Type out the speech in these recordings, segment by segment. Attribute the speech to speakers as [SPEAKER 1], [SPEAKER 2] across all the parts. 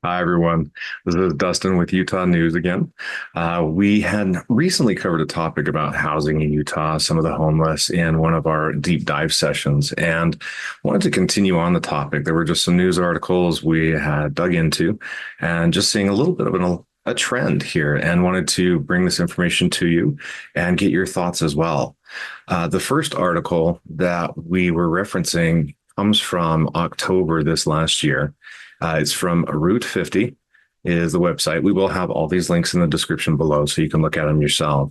[SPEAKER 1] Hi, everyone. This is Dustin with Utah News again. We had recently covered a topic about housing in Utah, some of the homeless, in one of our deep dive sessions, and wanted to continue on the topic. There were just some news articles we had dug into, and just seeing a little bit of a trend here, and wanted to bring this information to you and get your thoughts as well. The first article that we were referencing comes from October this last year. It's from Route 50 is the website. We will have all these links in the description below so you can look at them yourself.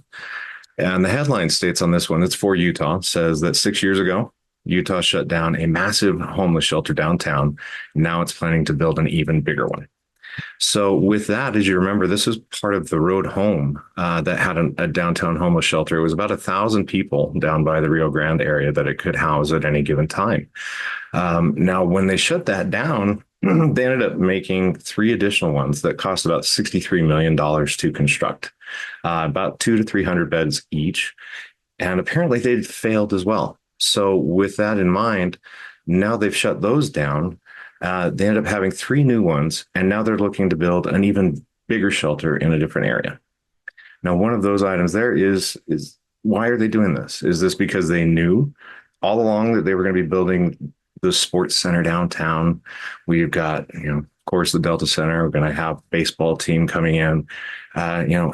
[SPEAKER 1] And the headline states on this one, it's for Utah, says that 6 years ago, Utah shut down a massive homeless shelter downtown. Now it's planning to build an even bigger one. So, with that, as you remember, this is part of the road home that had a downtown homeless shelter. It was about 1,000 people down by the Rio Grande area that it could house at any given time. Now, when they shut that down, they ended up making three additional ones that cost about $63 million to construct, about 200 to 300 beds each. And apparently they failed as well. So, with that in mind, now they've shut those down. They ended up having three new ones, and now they're looking to build an even bigger shelter in a different area. Now, one of those items there is why are they doing this? Is this because they knew all along that they were going to be building the sports center downtown? We've got, of course, the Delta Center. We're going to have baseball team coming in. Uh, you know,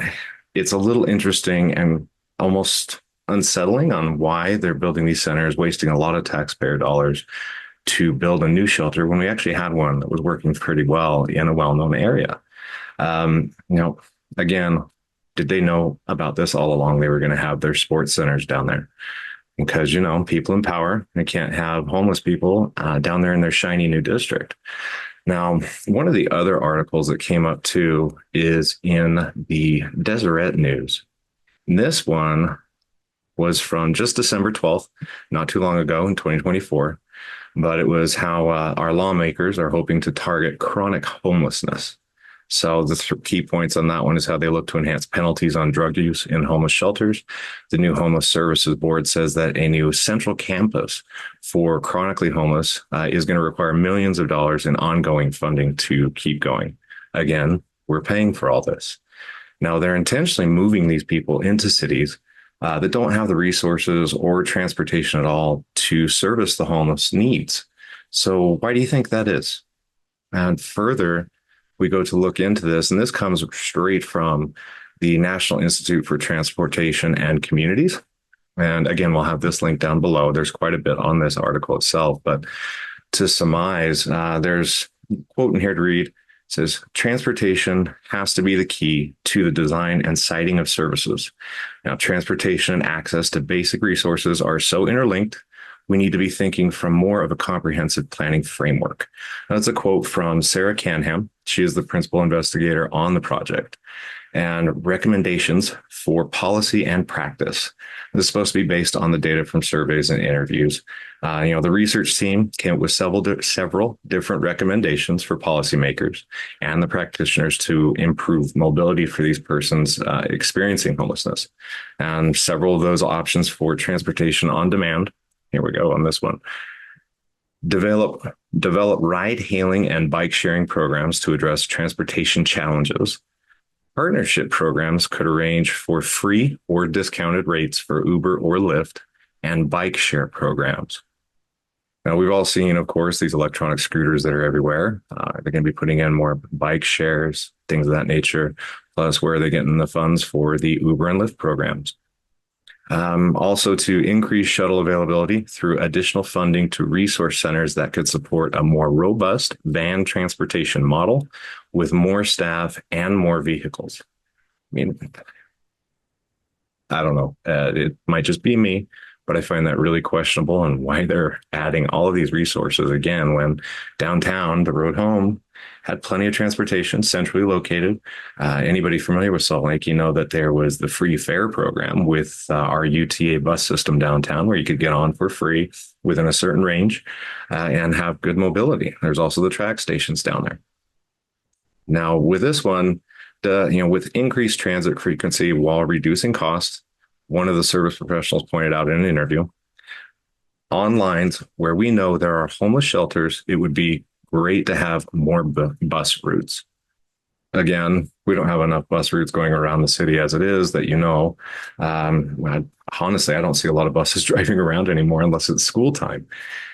[SPEAKER 1] it's a little interesting and almost unsettling on why they're building these centers, wasting a lot of taxpayer dollars to build a new shelter when we actually had one that was working pretty well in a well-known area. Again, did they know about this all along? They were going to have their sports centers down there because, people in power, they can't have homeless people down there in their shiny new district. Now, one of the other articles that came up too is in the Deseret News. And this one was from just December 12th, not too long ago in 2024. But it was how our lawmakers are hoping to target chronic homelessness. So the key points on that one is how they look to enhance penalties on drug use in homeless shelters. The new Homeless Services Board says that a new central campus for chronically homeless is going to require millions of dollars in ongoing funding to keep going. Again, we're paying for all this. Now, they're intentionally moving these people into cities that don't have the resources or transportation at all to service the homeless needs. So, why do you think that is? And further, we go to look into this, and this comes straight from the National Institute for Transportation and Communities. And again, we'll have this link down below. There's quite a bit on this article itself, but to surmise, there's a quote in here to read. It says, transportation has to be the key to the design and siting of services. Now, transportation and access to basic resources are so interlinked, we need to be thinking from more of a comprehensive planning framework. That's a quote from Sarah Canham. She is the principal investigator on the project. And recommendations for policy and practice. This is supposed to be based on the data from surveys and interviews. The research team came up with several different recommendations for policymakers and the practitioners to improve mobility for these persons experiencing homelessness. And several of those options for transportation on demand. Here we go on this one. Develop ride hailing and bike sharing programs to address transportation challenges. Partnership programs could arrange for free or discounted rates for Uber or Lyft and bike share programs. Now, we've all seen, of course, these electronic scooters that are everywhere. They're going to be putting in more bike shares, things of that nature. Plus, where are they getting the funds for the Uber and Lyft programs? Also, to increase shuttle availability through additional funding to resource centers that could support a more robust van transportation model with more staff and more vehicles. I mean, I don't know. It might just be me, but I find that really questionable and why they're adding all of these resources again when downtown, the road home, had plenty of transportation, centrally located. Anybody familiar with Salt Lake, you know that there was the free fare program with our UTA bus system downtown where you could get on for free within a certain range and have good mobility. There's also the track stations down there. Now, with this one, with increased transit frequency while reducing costs, one of the service professionals pointed out in an interview, on lines where we know there are homeless shelters, it would be Great to have more bus routes. Again, we don't have enough bus routes going around the city as it is that, honestly, I don't see a lot of buses driving around anymore unless it's school time.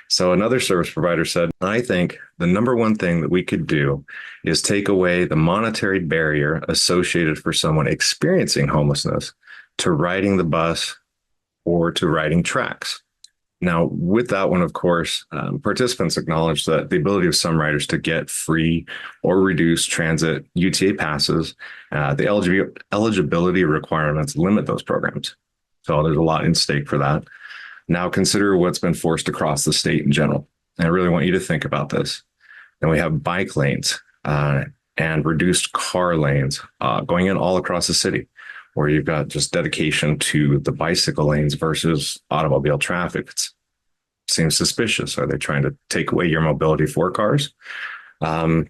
[SPEAKER 1] So another service provider said, I think the number one thing that we could do is take away the monetary barrier associated for someone experiencing homelessness to riding the bus or to riding tracks. Now, with that one, of course, participants acknowledged that the ability of some riders to get free or reduced transit UTA passes, the eligibility requirements limit those programs. So there's a lot in stake for that. Now consider what's been forced across the state in general. And I really want you to think about this. Then we have bike lanes and reduced car lanes going in all across the city, where you've got just dedication to the bicycle lanes versus automobile traffic. It seems suspicious. Are they trying to take away your mobility for cars? There's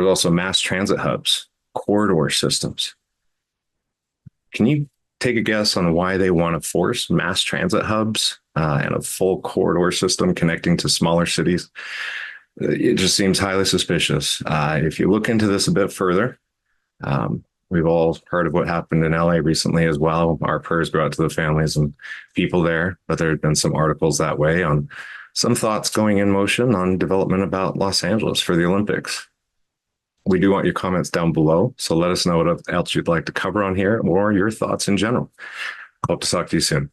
[SPEAKER 1] also mass transit hubs, corridor systems. Can you take a guess on why they want to force mass transit hubs and a full corridor system connecting to smaller cities? It just seems highly suspicious. If you look into this a bit further, we've all heard of what happened in LA recently as well. Our prayers go out to the families and people there, but there have been some articles that way on some thoughts going in motion on development about Los Angeles for the Olympics. We do want your comments down below, so let us know what else you'd like to cover on here or your thoughts in general. Hope to talk to you soon.